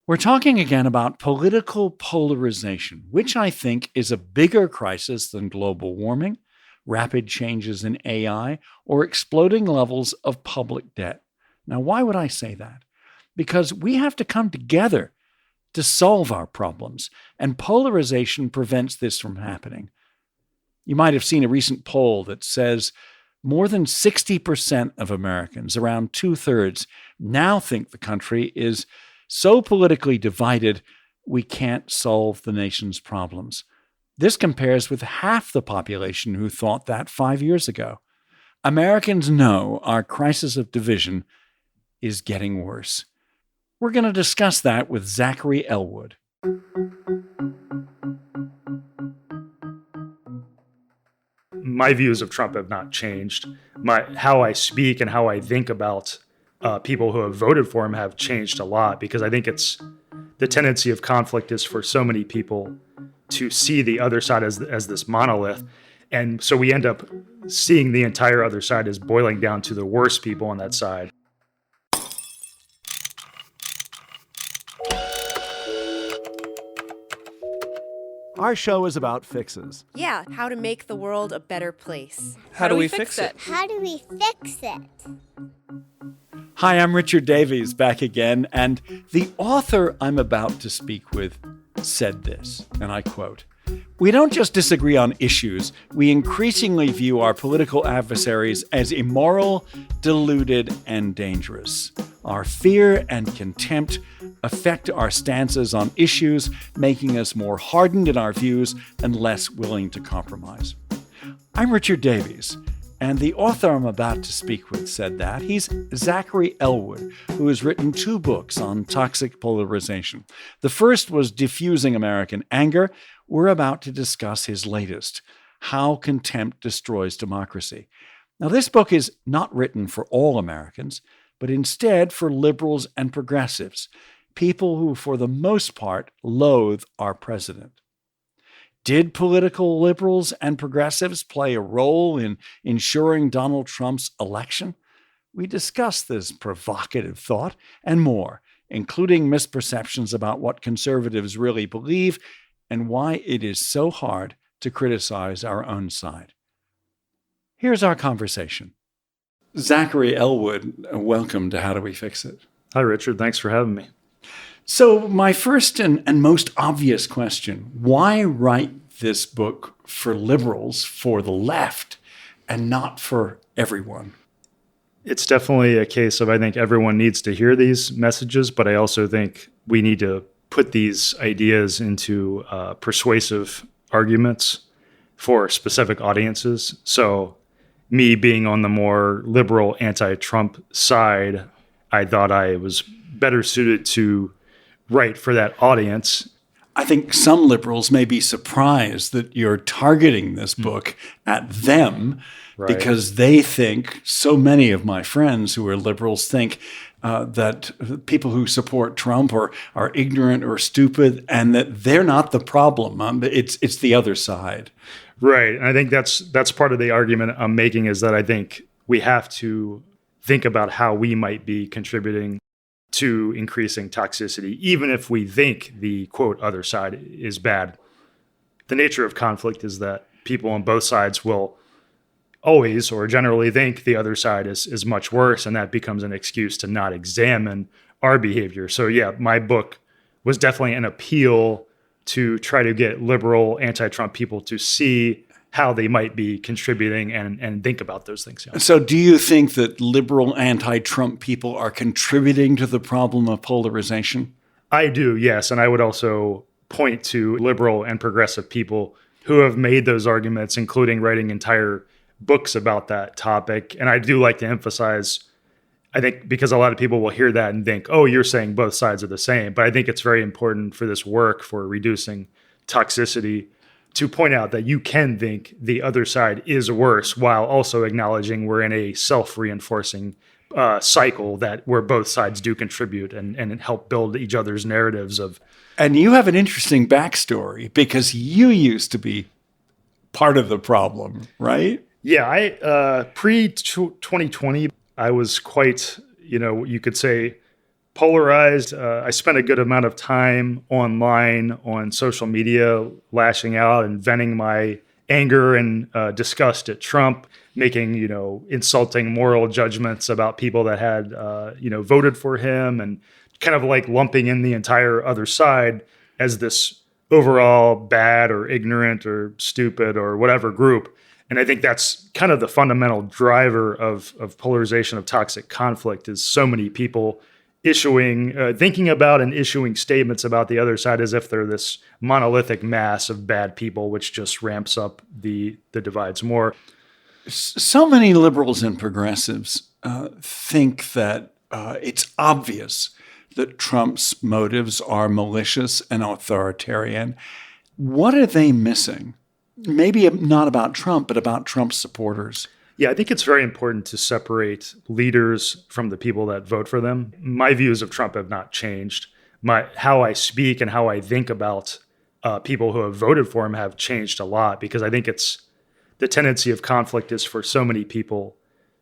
We're talking again about political polarization, which I think is a bigger crisis than global warming, rapid changes in AI, or exploding levels of public debt. Now, why would I say that? Because we have to come together to solve our problems, and polarization prevents this from happening. You might have seen a recent poll that says more than 60% of Americans, around 2/3, now think the country is so politically divided we can't solve the nation's problems. This compares with half the population who thought that 5 years ago. Americans know our crisis of division is getting worse. We're going to discuss that with Zachary Elwood. My views of Trump have not changed. How I speak and how I think about people who have voted for him have changed a lot, because I think it's the tendency of conflict is for so many people to see the other side as this monolith. And so we end up seeing the entire other side as boiling down to the worst people on that side. Our show is about fixes. Yeah, how to make the world a better place. How do we fix it? How do we fix it? Hi, I'm Richard Davies, back again, and the author I'm about to speak with said this, and I quote, "We don't just disagree on issues, we increasingly view our political adversaries as immoral, deluded, and dangerous. Our fear and contempt affect our stances on issues, making us more hardened in our views and less willing to compromise." I'm Richard Davies, and the author I'm about to speak with said that. He's Zachary Elwood, who has written 2 books on toxic polarization. The first was Diffusing American Anger. We're about to discuss his latest, How Contempt Destroys Democracy. Now, this book is not written for all Americans, but instead for liberals and progressives, people who, for the most part, loathe our president. Did political liberals and progressives play a role in ensuring Donald Trump's election? We discuss this provocative thought and more, including misperceptions about what conservatives really believe and why it is so hard to criticize our own side. Here's our conversation. Zachary Elwood, welcome to How Do We Fix It? Hi, Richard. Thanks for having me. So my first and most obvious question, why write this book for liberals, for the left, and not for everyone? It's definitely a case of, I think everyone needs to hear these messages, but I also think we need to put these ideas into persuasive arguments for specific audiences. So me being on the more liberal anti-Trump side, I thought I was better suited to write for that audience. I think some liberals may be surprised that you're targeting this book at them, right, because they think, so many of my friends who are liberals think that people who support Trump are ignorant or stupid and that they're not the problem. It's the other side. Right. And I think that's part of the argument I'm making, is that I think we have to think about how we might be contributing to increasing toxicity, even if we think the, quote, other side is bad. The nature of conflict is that people on both sides will always or generally think the other side is much worse, and that becomes an excuse to not examine our behavior. So yeah, my book was definitely an appeal to try to get liberal anti-Trump people to see how they might be contributing and think about those things. Yeah. So do you think that liberal anti-Trump people are contributing to the problem of polarization? I do, yes. And I would also point to liberal and progressive people who have made those arguments, including writing entire books about that topic. And I do like to emphasize, I think, because a lot of people will hear that and think, oh, you're saying both sides are the same. But I think it's very important for this work for reducing toxicity to point out that you can think the other side is worse while also acknowledging we're in a self-reinforcing cycle that where both sides do contribute and help build each other's narratives of. And you have an interesting backstory because you used to be part of the problem, right? Yeah, I pre-2020, I was quite, you could say, polarized. I spent a good amount of time online on social media, lashing out and venting my anger and disgust at Trump, making, insulting moral judgments about people that had, voted for him, and kind of like lumping in the entire other side as this overall bad or ignorant or stupid or whatever group. And I think that's kind of the fundamental driver of polarization, of toxic conflict, is so many people thinking about and issuing statements about the other side as if they're this monolithic mass of bad people, which just ramps up the divides more. So many liberals and progressives think that it's obvious that Trump's motives are malicious and authoritarian. What are they missing? Maybe not about Trump, but about Trump's supporters. Yeah, I think it's very important to separate leaders from the people that vote for them. My views of Trump have not changed. How I speak and how I think about people who have voted for him have changed a lot, because I think it's the tendency of conflict is for so many people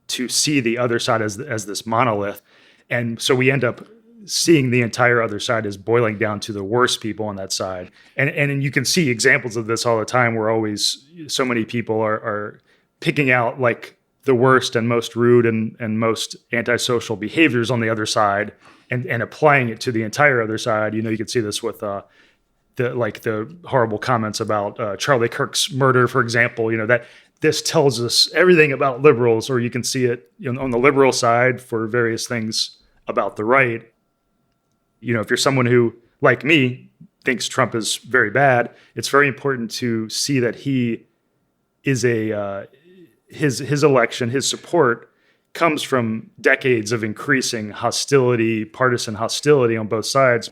to see the other side as this monolith. And so we end up seeing the entire other side as boiling down to the worst people on that side. And you can see examples of this all the time, where so many people are picking out like the worst and most rude and most antisocial behaviors on the other side and applying it to the entire other side. You can see this with the horrible comments about Charlie Kirk's murder, for example, that this tells us everything about liberals, or you can see it on the liberal side for various things about the right. If you're someone who, like me, thinks Trump is very bad, it's very important to see that he is his election, his support comes from decades of increasing hostility, partisan hostility on both sides.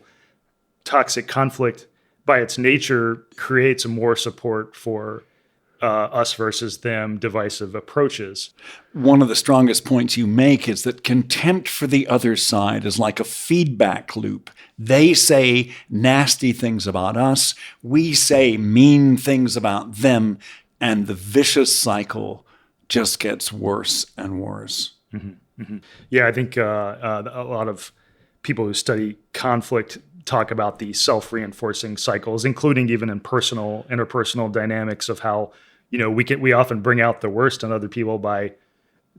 Toxic conflict, by its nature, creates more support for us versus them divisive approaches. One of the strongest points you make is that contempt for the other side is like a feedback loop. They say nasty things about us, we say mean things about them, and the vicious cycle just gets worse and worse. Mm-hmm. Mm-hmm. Yeah, I think a lot of people who study conflict talk about the self-reinforcing cycles, including even in interpersonal dynamics, of how we often bring out the worst in other people by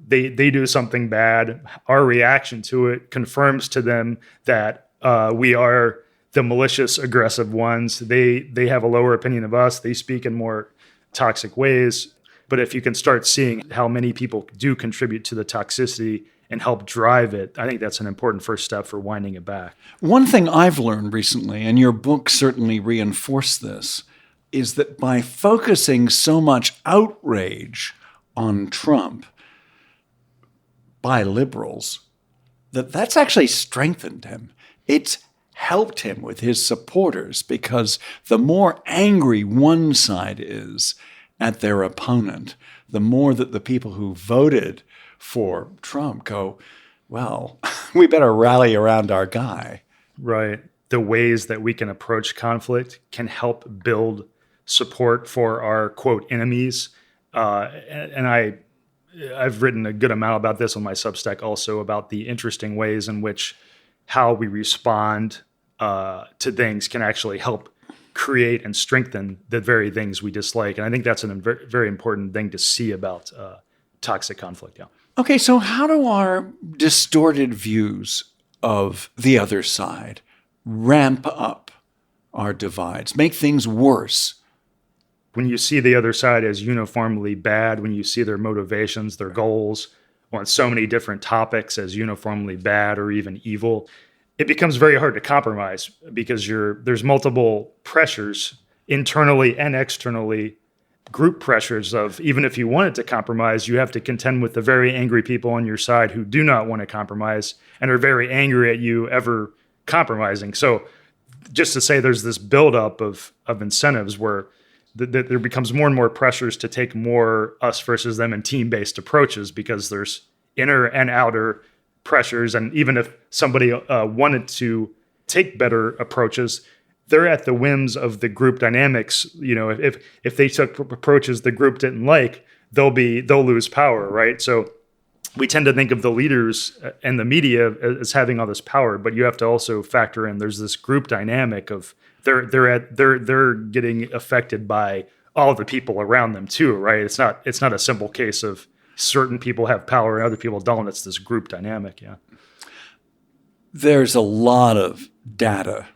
they do something bad. Our reaction to it confirms to them that we are the malicious, aggressive ones. They have a lower opinion of us. They speak in more toxic ways. But if you can start seeing how many people do contribute to the toxicity and help drive it, I think that's an important first step for winding it back. One thing I've learned recently, and your book certainly reinforced this, is that by focusing so much outrage on Trump by liberals, that's actually strengthened him. It's helped him with his supporters, because the more angry one side is at their opponent, the more that the people who voted for Trump go, well, we better rally around our guy. Right. The ways that we can approach conflict can help build support for our, quote, enemies. And I've written a good amount about this on my Substack also, about the interesting ways in which how we respond to things can actually help create and strengthen the very things we dislike. And I think that's a very important thing to see about toxic conflict. Yeah. Okay, so how do our distorted views of the other side ramp up our divides, make things worse? When you see the other side as uniformly bad, when you see their motivations, their goals on so many different topics as uniformly bad or even evil, it becomes very hard to compromise, because there's multiple pressures internally and externally, group pressures of, even if you wanted to compromise, you have to contend with the very angry people on your side who do not want to compromise and are very angry at you ever compromising. So just to say, there's this buildup of incentives where there becomes more and more pressures to take more us versus them and team-based approaches, because there's inner and outer pressures. And even if somebody wanted to take better approaches, they're at the whims of the group dynamics. If they took approaches the group didn't like, they'll lose power, right? So we tend to think of the leaders and the media as having all this power, but you have to also factor in there's this group dynamic of they're getting affected by all the people around them too, right? It's not a simple case of certain people have power and other people don't. It's this group dynamic, yeah. There's a lot of data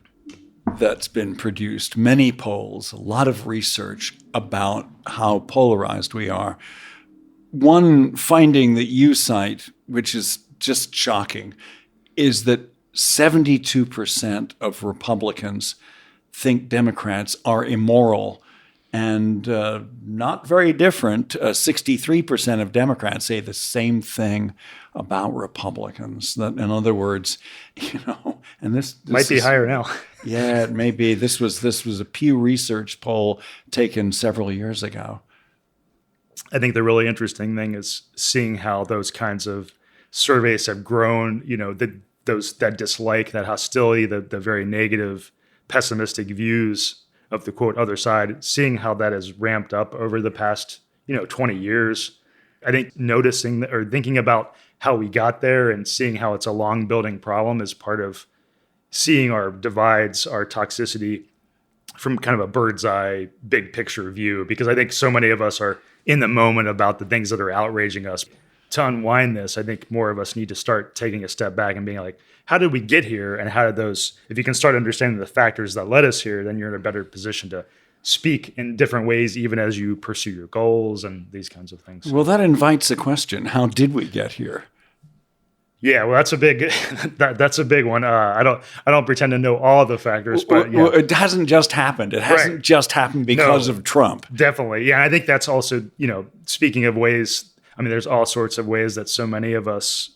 that's been produced, many polls, a lot of research about how polarized we are. One finding that you cite, which is just shocking, is that 72% of Republicans think Democrats are immoral, and not very different. 63% of Democrats say the same thing about Republicans. That, in other words, and this might be higher now. Yeah, it may be. This was a Pew Research poll taken several years ago. I think the really interesting thing is seeing how those kinds of surveys have grown, that dislike, that hostility, the very negative, pessimistic views of the quote other side, seeing how that has ramped up over the past, 20 years. I think noticing or thinking about how we got there and seeing how it's a long building problem is part of seeing our divides, our toxicity from kind of a bird's eye, big picture view, because I think so many of us are in the moment about the things that are outraging us. To unwind this, I think more of us need to start taking a step back and being like, how did we get here? And how did those, if you can start understanding the factors that led us here, then you're in a better position to speak in different ways, even as you pursue your goals and these kinds of things. Well, that invites a question. How did we get here? Yeah, well, that's a big one. I don't pretend to know all the factors, but yeah. Well, it hasn't just happened. It hasn't just happened because of Trump. Definitely, yeah. I think that's also, speaking of ways. I mean, there's all sorts of ways that so many of us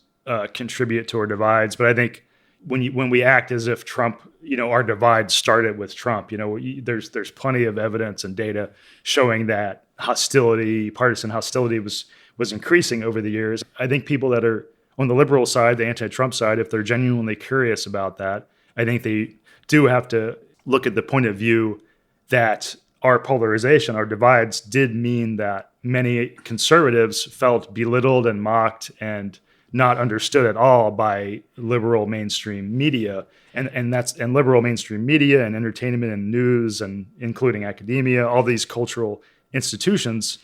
contribute to our divides. But I think when we act as if Trump, our divide started with Trump, there's plenty of evidence and data showing that partisan hostility was increasing over the years. I think people that are on the liberal side, the anti-Trump side, if they're genuinely curious about that, I think they do have to look at the point of view that our polarization, our divides did mean that many conservatives felt belittled and mocked and not understood at all by liberal mainstream media. And liberal mainstream media and entertainment and news and including academia, all these cultural institutions,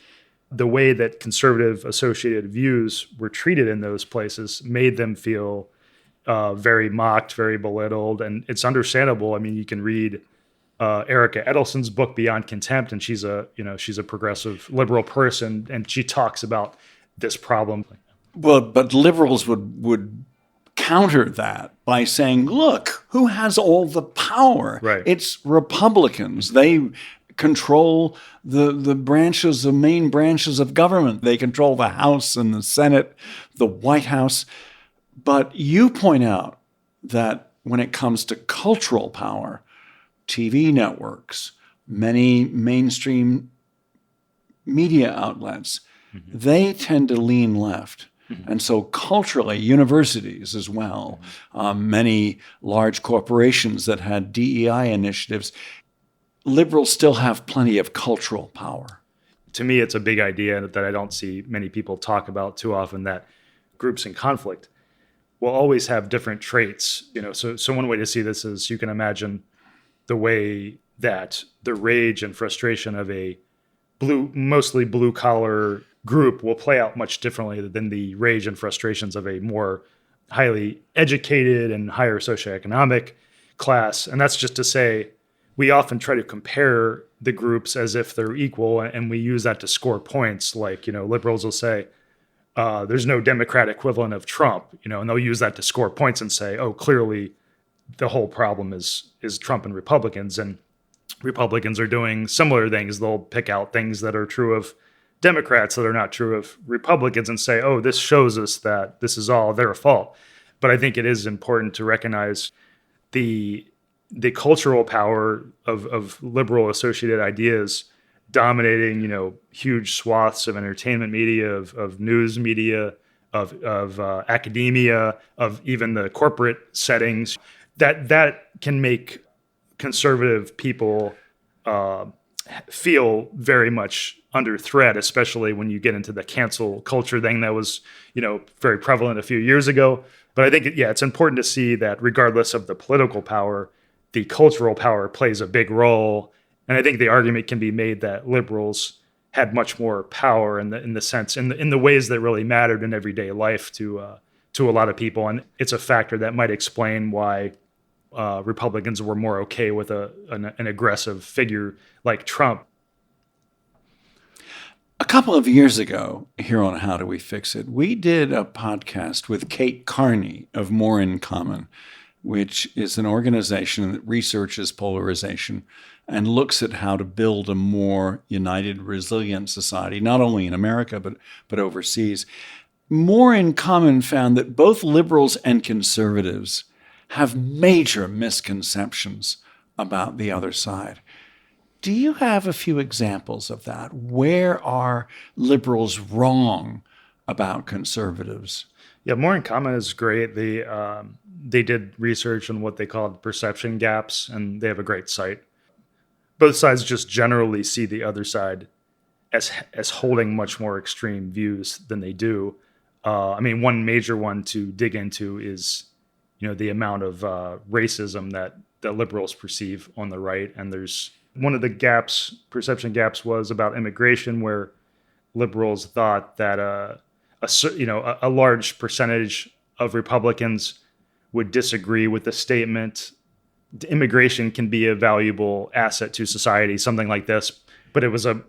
the way that conservative associated views were treated in those places made them feel very mocked, very belittled. And it's understandable. I mean, you can read Erica Edelson's book Beyond Contempt, and she's a progressive liberal person, and she talks about this problem. Well, but liberals would counter that by saying, look, who has all the power? Right. It's Republicans. They control the main branches of government. They control the House and the Senate, the White House. But you point out that when it comes to cultural power, TV networks, many mainstream media outlets, they tend to lean left. And so culturally, universities as well, many large corporations that had DEI initiatives, liberals still have plenty of cultural power. To me, it's a big idea that I don't see many people talk about too often, that groups in conflict will always have different traits. So one way to see this is you can imagine the way that the rage and frustration of a mostly blue collar group will play out much differently than the rage and frustrations of a more highly educated and higher socioeconomic class. And that's just to say, we often try to compare the groups as if they're equal, and we use that to score points. Like, liberals will say, there's no Democrat equivalent of Trump, and they'll use that to score points and say, oh, clearly the whole problem is Trump and Republicans, and Republicans are doing similar things. They'll pick out things that are true of Democrats that are not true of Republicans and say, oh, this shows us that this is all their fault. But I think it is important to recognize the cultural power of liberal associated ideas dominating, huge swaths of entertainment media, of news media, of academia, of even the corporate settings, that can make conservative people feel very much under threat, especially when you get into the cancel culture thing that was, very prevalent a few years ago. But I think, it's important to see that regardless of the political power, the cultural power plays a big role. And I think the argument can be made that liberals had much more power in the ways that really mattered in everyday life to a lot of people. And it's a factor that might explain why Republicans were more okay with an aggressive figure like Trump. A couple of years ago, here on How Do We Fix It, we did a podcast with Kate Carney of More in Common, which is an organization that researches polarization and looks at how to build a more united, resilient society, not only in America, but overseas. More in Common found that both liberals and conservatives have major misconceptions about the other side. Do you have a few examples of that? Where are liberals wrong about conservatives? Yeah, More in Common is great. They did research on what they called perception gaps, and they have a great site. Both sides just generally see the other side as holding much more extreme views than they do. One major one to dig into is, the amount of racism that liberals perceive on the right. And there's one of the perception gaps was about immigration, where liberals thought that a large percentage of Republicans would disagree with the statement, immigration can be a valuable asset to society, something like this. But it was a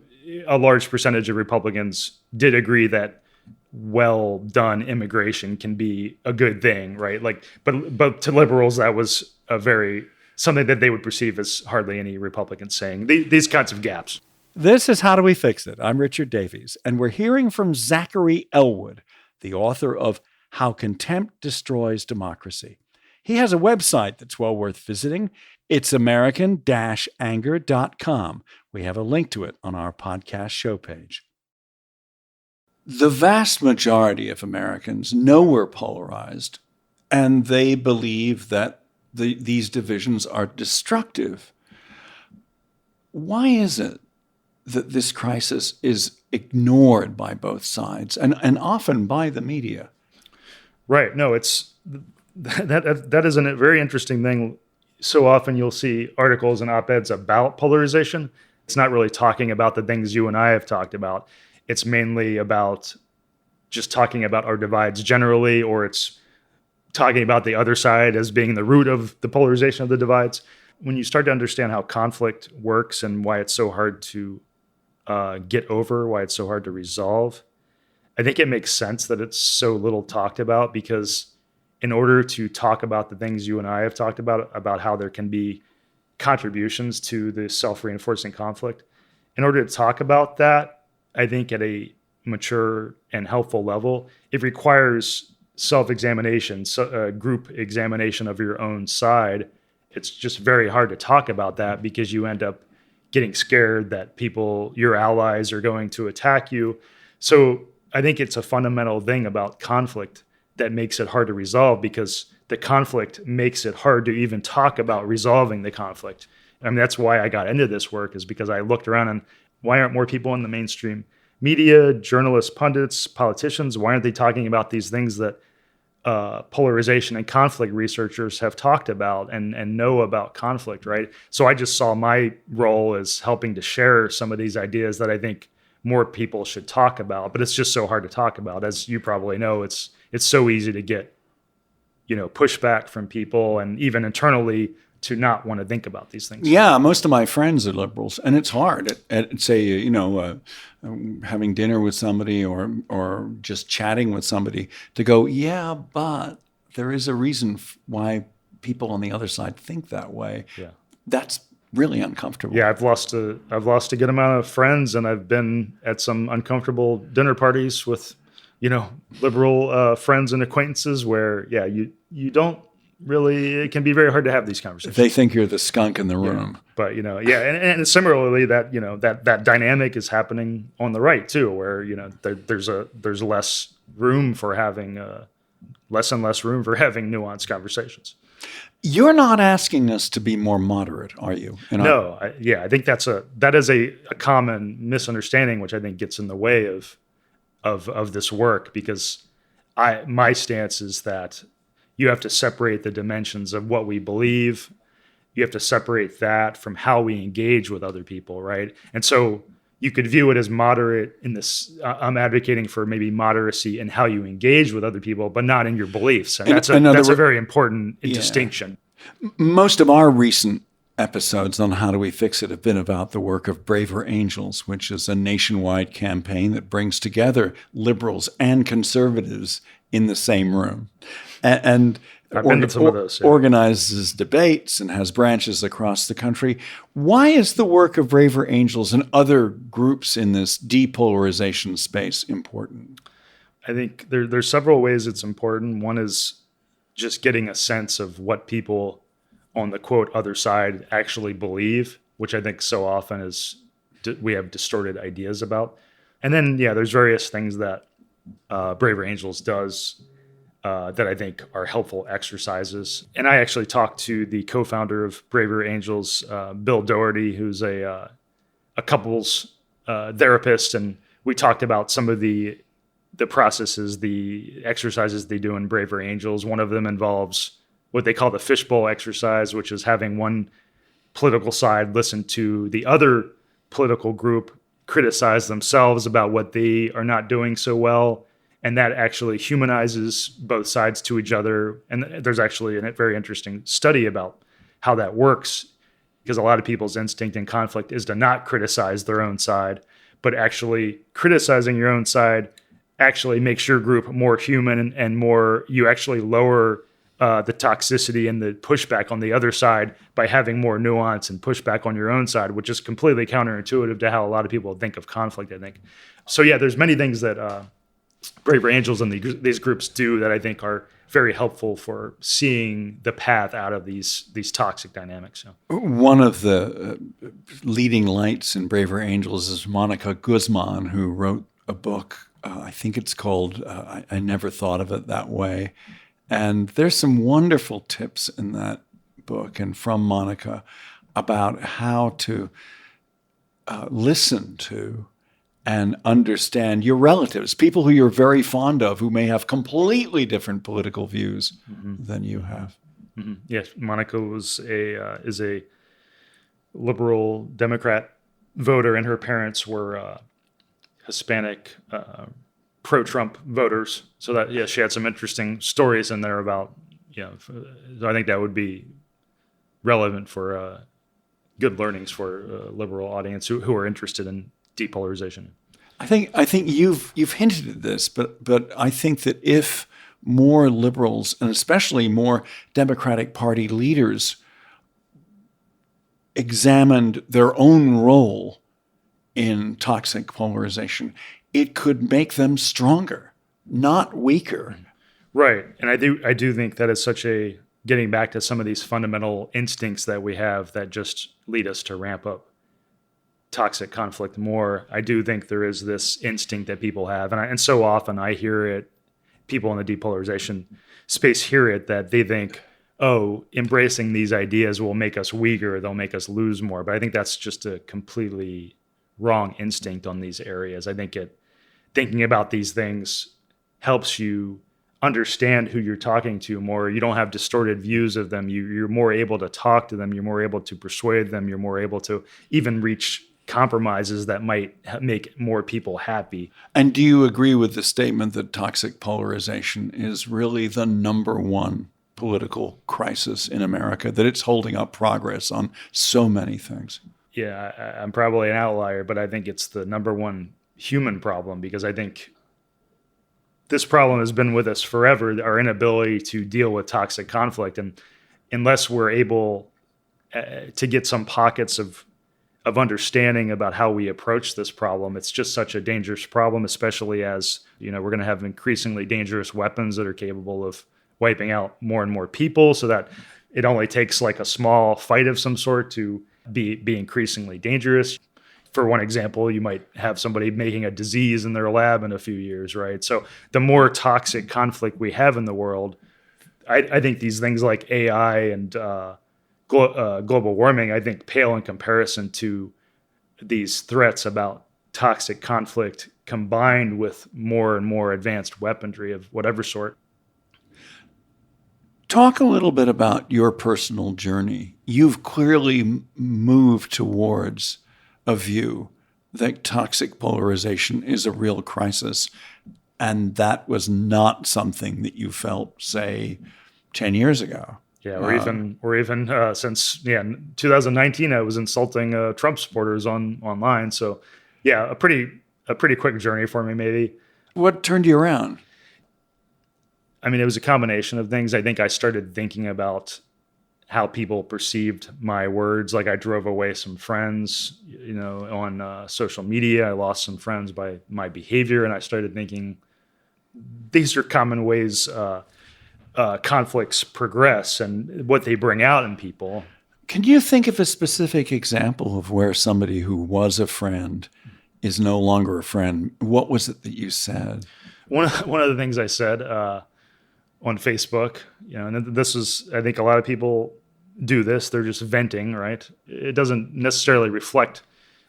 large percentage of Republicans did agree that well done immigration can be a good thing, right? But to liberals, that was something that they would perceive as hardly any Republicans saying. These kinds of gaps. This is How Do We Fix It? I'm Richard Davies, and we're hearing from Zachary Elwood, the author of How Contempt Destroys Democracy. He has a website that's well worth visiting. It's American-Anger.com. We have a link to it on our podcast show page. The vast majority of Americans know we're polarized, and they believe that these divisions are destructive. Why is it that this crisis is ignored by both sides and often by the media? Right. No, that is a very interesting thing. So often you'll see articles and op-eds about polarization. It's not really talking about the things you and I have talked about. It's mainly about just talking about our divides generally, or it's talking about the other side as being the root of the polarization of the divides. When you start to understand how conflict works and why it's so hard to get over, why it's so hard to resolve, I think it makes sense that it's so little talked about, because in order to talk about the things you and I have talked about how there can be contributions to the self-reinforcing conflict, in order to talk about that, I think at a mature and helpful level, it requires self-examination, group examination of your own side. It's just very hard to talk about that because you end up getting scared that your allies are going to attack you. So I think it's a fundamental thing about conflict that makes it hard to resolve, because the conflict makes it hard to even talk about resolving the conflict. That's why I got into this work, is because I looked around and why aren't more people in the mainstream media, journalists, pundits, politicians, why aren't they talking about these things that polarization and conflict researchers have talked about and know about conflict, right? So I just saw my role as helping to share some of these ideas that I think more people should talk about, but it's just so hard to talk about. As you probably know, it's so easy to get, pushback from people and even internally to not want to think about these things. Yeah, most of my friends are liberals, and it's hard at say, having dinner with somebody or just chatting with somebody to go, yeah, but there is a reason why people on the other side think that way. Yeah, that's really uncomfortable. Yeah, I've lost a good amount of friends, and I've been at some uncomfortable dinner parties with, liberal friends and acquaintances where, you don't really, it can be very hard to have these conversations. They think you're the skunk in the room. Yeah. But, and similarly that, that dynamic is happening on the right too, where, there's less room for having, less and less room for having nuanced conversations. You're not asking us to be more moderate, are you? No, I think that is a common misunderstanding, which I think gets in the way of this work, because my stance is that you have to separate the dimensions of what we believe. You have to separate that from how we engage with other people, right? And so you could view it as moderate in this. I'm advocating for maybe moderacy in how you engage with other people, but not in your beliefs. And that's a very important distinction. Most of our recent episodes on How Do We Fix It have been about the work of Braver Angels, which is a nationwide campaign that brings together liberals and conservatives in the same room. And I've been to some of those. Yeah. Organizes debates and has branches across the country. Why is the work of Braver Angels and other groups in this depolarization space important? I think there's several ways it's important. One is just getting a sense of what people on the quote other side actually believe, which I think so often is we have distorted ideas about. And then, there's various things that Braver Angels does that I think are helpful exercises. And I actually talked to the co-founder of Braver Angels, Bill Doherty, who's a couples therapist, and we talked about some of the processes, the exercises they do in Braver Angels. One of them involves what they call the fishbowl exercise, which is having one political side listen to the other political group criticize themselves about what they are not doing so well. And that actually humanizes both sides to each other. And there's actually a very interesting study about how that works, because a lot of people's instinct in conflict is to not criticize their own side, but actually criticizing your own side actually makes your group more human and more, you actually lower the toxicity and the pushback on the other side by having more nuance and pushback on your own side, which is completely counterintuitive to how a lot of people think of conflict, I think. So there's many things that Braver Angels and these groups do that I think are very helpful for seeing the path out of these toxic dynamics. One of the leading lights in Braver Angels is Monica Guzman, who wrote a book. I think it's called I Never Thought of It That Way. And there's some wonderful tips in that book and from Monica about how to listen to and understand your relatives, people who you're very fond of, who may have completely different political views than you have. Mm-hmm. Yes, Monica is a liberal Democrat voter, and her parents were Hispanic pro-Trump voters. So that she had some interesting stories in there about so I think that would be relevant for good learnings for a liberal audience who are interested in depolarization. I think you've hinted at this, but I think that if more liberals and especially more Democratic Party leaders examined their own role in toxic polarization, it could make them stronger, not weaker. Right. And I do think that is such a getting back to some of these fundamental instincts that we have that just lead us to ramp up toxic conflict more. I do think there is this instinct that people have, and so often I hear it, people in the depolarization space hear it, that they think, oh, embracing these ideas will make us weaker, they'll make us lose more. But I think that's just a completely wrong instinct on these areas. I think thinking about these things helps you understand who you're talking to more. You don't have distorted views of them. You're more able to talk to them. You're more able to persuade them. You're more able to even reach compromises that might make more people happy. And do you agree with the statement that toxic polarization is really the number one political crisis in America, that it's holding up progress on so many things? Yeah, I'm probably an outlier, but I think it's the number one human problem, because I think this problem has been with us forever, our inability to deal with toxic conflict. And unless we're able to get some pockets of understanding about how we approach this problem, it's just such a dangerous problem, especially as, we're going to have increasingly dangerous weapons that are capable of wiping out more and more people, so that it only takes like a small fight of some sort to be increasingly dangerous. For one example, you might have somebody making a disease in their lab in a few years, right? So the more toxic conflict we have in the world, I think these things like AI and global warming, I think, pale in comparison to these threats about toxic conflict combined with more and more advanced weaponry of whatever sort. Talk a little bit about your personal journey. You've clearly moved towards a view that toxic polarization is a real crisis, and that was not something that you felt, say, 10 years ago. Yeah, or even since 2019, I was insulting Trump supporters online. So, yeah, a pretty quick journey for me, maybe. What turned you around? I mean, it was a combination of things. I think I started thinking about how people perceived my words. Like I drove away some friends, on social media. I lost some friends by my behavior, and I started thinking these are common ways conflicts progress and what they bring out in people. Can you think of a specific example of where somebody who was a friend is no longer a friend? What was it that you said? One of the things I said on Facebook, and this is, I think a lot of people do this. They're just venting, right? It doesn't necessarily reflect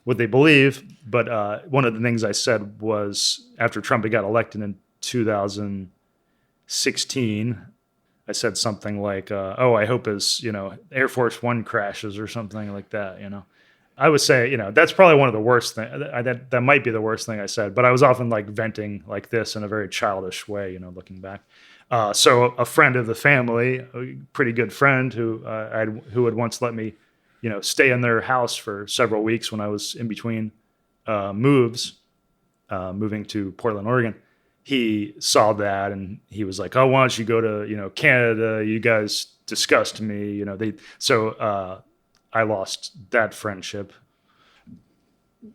what they believe. But one of the things I said was after Trump got elected in 2016, I said something like, I hope his, Air Force One crashes or something like that, I would say, that's probably one of the worst things. That might be the worst thing I said, but I was often like venting like this in a very childish way, looking back. So a friend of the family, a pretty good friend who had once let me, stay in their house for several weeks when I was in between moving to Portland, Oregon. He saw that and he was like, "Oh, why don't you go to Canada? You guys disgust me." I lost that friendship.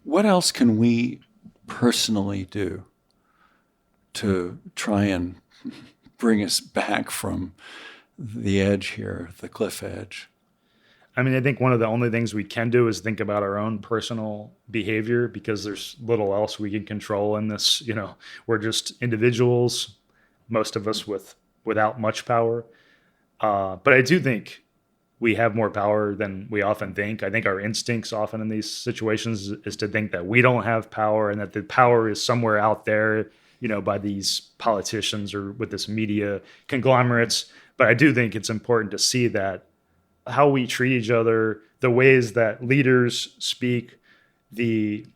What else can we personally do to try and bring us back from the edge here, the cliff edge? I mean, I think one of the only things we can do is think about our own personal behavior, because there's little else we can control in this. We're just individuals, most of us without much power. But I do think we have more power than we often think. I think our instincts often in these situations is to think that we don't have power and that the power is somewhere out there, by these politicians or with this media conglomerates. But I do think it's important to see that how we treat each other, the ways that leaders speak, the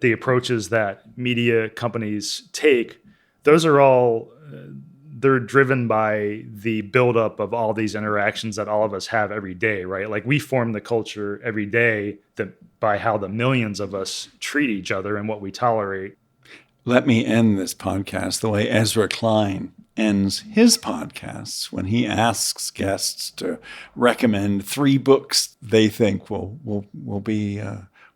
approaches that media companies take, those are all they're driven by the buildup of all these interactions that all of us have every day, right? Like we form the culture every day by how the millions of us treat each other and what we tolerate. Let me end this podcast the way Ezra Klein ends his podcasts when he asks guests to recommend 3 books they think will be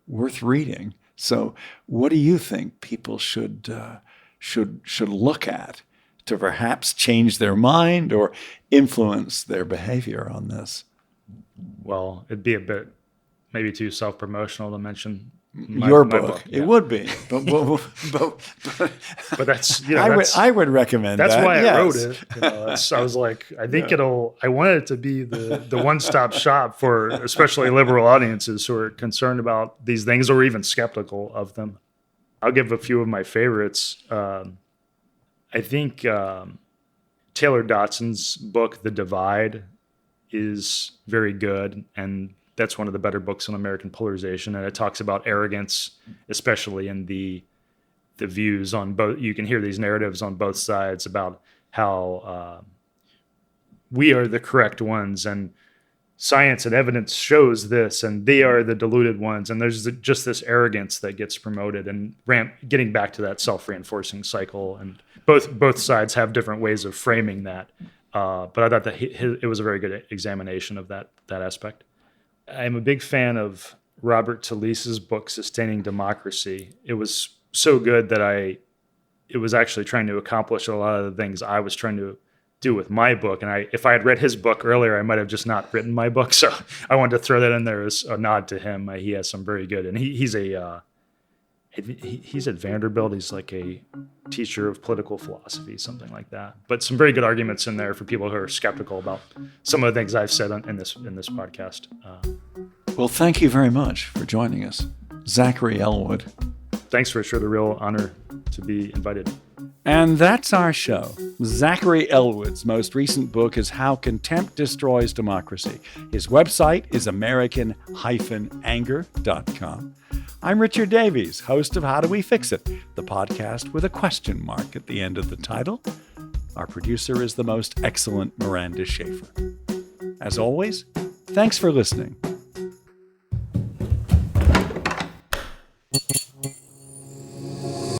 worth reading. So, what do you think people should look at to perhaps change their mind or influence their behavior on this? Well, it'd be a bit maybe too self-promotional to mention your book. Yeah. It would be, but that's I would recommend that's that. why Yes. I wrote it. I was like, I think I wanted it to be the one-stop shop for especially liberal audiences who are concerned about these things or even skeptical of them. I'll give a few of my favorites. I think Taylor Dotson's book, The Divide, is very good, and that's one of the better books on American polarization, and it talks about arrogance, especially in the views on both. You can hear these narratives on both sides about how we are the correct ones, and science and evidence shows this, and they are the deluded ones, and there's just this arrogance that gets promoted, and getting back to that self-reinforcing cycle. And both sides have different ways of framing that, but I thought that it was a very good examination of that aspect. I'm a big fan of Robert Talese's book, Sustaining Democracy. It was so good that it was actually trying to accomplish a lot of the things I was trying to do with my book. And if I had read his book earlier, I might have just not written my book. So I wanted to throw that in there as a nod to him. He has some very good, and he's a He's at Vanderbilt. He's like a teacher of political philosophy, something like that. But some very good arguments in there for people who are skeptical about some of the things I've said in this podcast. Well, thank you very much for joining us, Zachary Elwood. Thanks, Richard. A real honor to be invited. And that's our show. Zachary Elwood's most recent book is How Contempt Destroys Democracy. His website is American-Anger.com. I'm Richard Davies, host of How Do We Fix It, the podcast with a question mark at the end of the title. Our producer is the most excellent Miranda Schaefer. As always, thanks for listening.